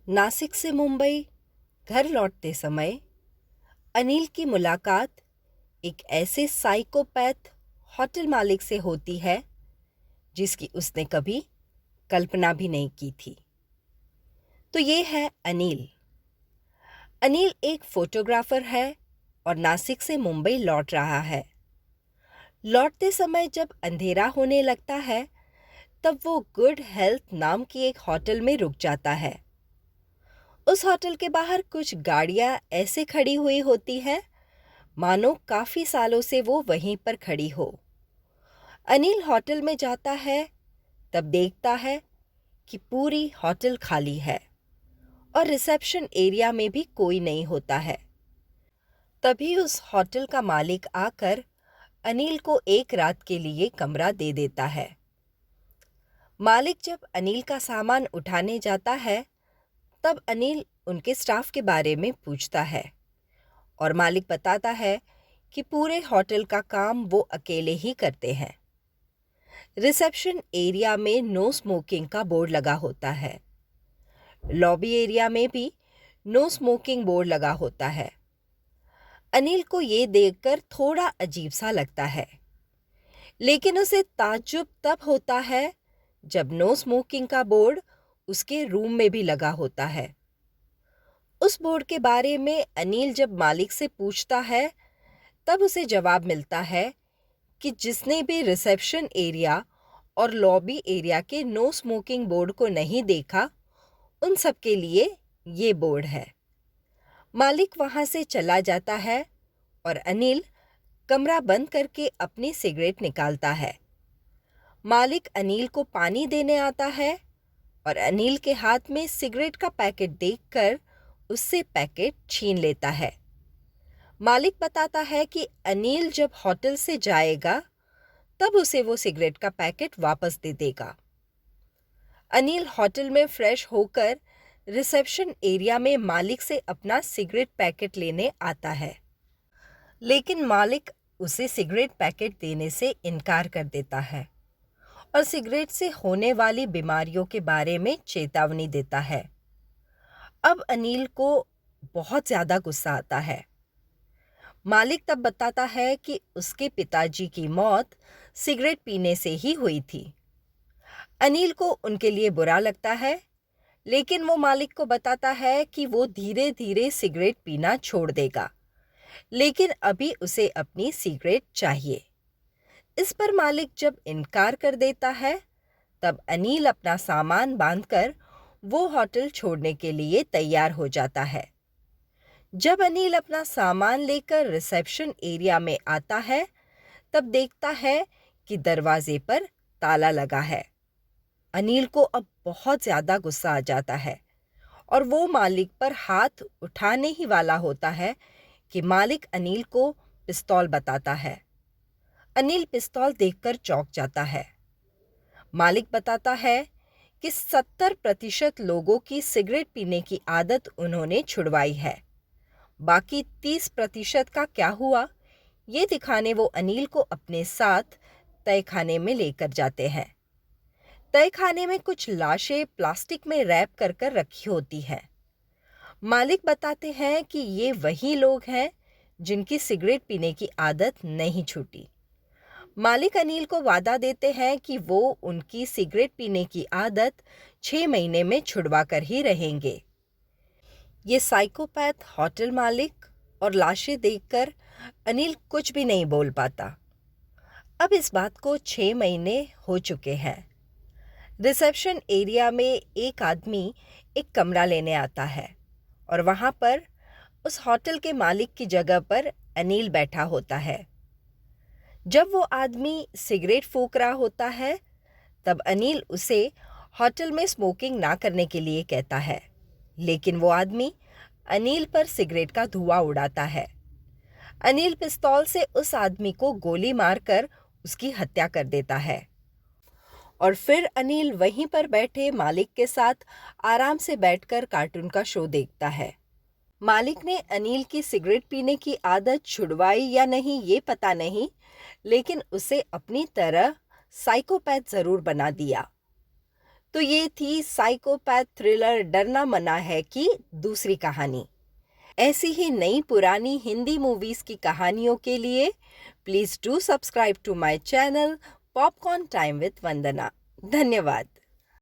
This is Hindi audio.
नासिक से मुंबई घर लौटते समय अनिल की मुलाकात एक ऐसे साइकोपैथ होटल मालिक से होती है जिसकी उसने कभी कल्पना भी नहीं की थी। तो ये है अनिल। अनिल एक फोटोग्राफर है और नासिक से मुंबई लौट रहा है। लौटते समय जब अंधेरा होने लगता है तब वो गुड हेल्थ नाम की एक होटल में रुक जाता है। उस होटल के बाहर कुछ गाड़ियां ऐसे खड़ी हुई होती हैं मानो काफी सालों से वो वहीं पर खड़ी हो। अनिल होटल में जाता है तब देखता है कि पूरी होटल खाली है और रिसेप्शन एरिया में भी कोई नहीं होता है। तभी उस होटल का मालिक आकर अनिल को एक रात के लिए कमरा दे देता है। मालिक जब अनिल का सामान उठाने जाता है तब अनिल उनके स्टाफ के बारे में पूछता है और मालिक बताता है कि पूरे होटल का काम वो अकेले ही करते हैं। रिसेप्शन एरिया में नो स्मोकिंग का बोर्ड लगा होता है। लॉबी एरिया में भी नो स्मोकिंग बोर्ड लगा होता है। अनिल को ये देखकर थोड़ा अजीब सा लगता है, लेकिन उसे ताज्जुब तब होता है जब नो स्मोकिंग का बोर्ड उसके रूम में भी लगा होता है। उस बोर्ड के बारे में अनिल जब मालिक से पूछता है तब उसे जवाब मिलता है कि जिसने भी रिसेप्शन एरिया और लॉबी एरिया के नो स्मोकिंग बोर्ड को नहीं देखा उन सब के लिए ये बोर्ड है। मालिक वहां से चला जाता है और अनिल कमरा बंद करके अपनी सिगरेट निकालता है। मालिक अनिल को पानी देने आता है और अनिल के हाथ में सिगरेट का पैकेट देखकर उससे पैकेट छीन लेता है। मालिक बताता है कि अनिल जब होटल से जाएगा तब उसे वो सिगरेट का पैकेट वापस दे देगा। अनिल होटल में फ्रेश होकर रिसेप्शन एरिया में मालिक से अपना सिगरेट पैकेट लेने आता है, लेकिन मालिक उसे सिगरेट पैकेट देने से इनकार कर देता है और सिगरेट से होने वाली बीमारियों के बारे में चेतावनी देता है। अब अनिल को बहुत ज़्यादा गुस्सा आता है। मालिक तब बताता है कि उसके पिताजी की मौत सिगरेट पीने से ही हुई थी। अनिल को उनके लिए बुरा लगता है, लेकिन वो मालिक को बताता है कि वो धीरे धीरे सिगरेट पीना छोड़ देगा, लेकिन अभी उसे अपनी सिगरेट चाहिए। इस पर मालिक जब इनकार कर देता है तब अनिल अपना सामान बांधकर वो होटल छोड़ने के लिए तैयार हो जाता है। जब अनिल अपना सामान लेकर रिसेप्शन एरिया में आता है तब देखता है कि दरवाजे पर ताला लगा है। अनिल को अब बहुत ज़्यादा गुस्सा आ जाता है और वो मालिक पर हाथ उठाने ही वाला होता है कि मालिक अनिल को पिस्तौल बताता है। अनिल पिस्तौल देखकर चौंक जाता है। मालिक बताता है कि 70% लोगों की सिगरेट पीने की आदत उन्होंने छुड़वाई है। बाकी 30% का क्या हुआ ये दिखाने वो अनिल को अपने साथ तहखाने में लेकर जाते हैं। तहखाने में कुछ लाशें प्लास्टिक में रैप कर कर रखी होती हैं। मालिक बताते हैं कि ये वही लोग हैं जिनकी सिगरेट पीने की आदत नहीं छूटी। मालिक अनिल को वादा देते हैं कि वो उनकी सिगरेट पीने की आदत 6 महीने में छुड़वा कर ही रहेंगे। ये साइकोपैथ होटल मालिक और लाशें देखकर अनिल कुछ भी नहीं बोल पाता। अब इस बात को 6 महीने हो चुके हैं। रिसेप्शन एरिया में एक आदमी एक कमरा लेने आता है और वहाँ पर उस होटल के मालिक की जगह पर अनिल बैठा होता है। जब वो आदमी सिगरेट फूंक रहा होता है तब अनिल उसे होटल में स्मोकिंग ना करने के लिए कहता है, लेकिन वो आदमी अनिल पर सिगरेट का धुआं उड़ाता है। अनिल पिस्तौल से उस आदमी को गोली मारकर उसकी हत्या कर देता है और फिर अनिल वहीं पर बैठे मालिक के साथ आराम से बैठकर कार्टून का शो देखता है। मालिक ने अनिल की सिगरेट पीने की आदत छुड़वाई या नहीं ये पता नहीं, लेकिन उसे अपनी तरह साइकोपैथ ज़रूर बना दिया। तो ये थी साइकोपैथ थ्रिलर डरना मना है की दूसरी कहानी। ऐसी ही नई पुरानी हिंदी मूवीज की कहानियों के लिए please do subscribe to my channel popcorn time with Vandana. धन्यवाद।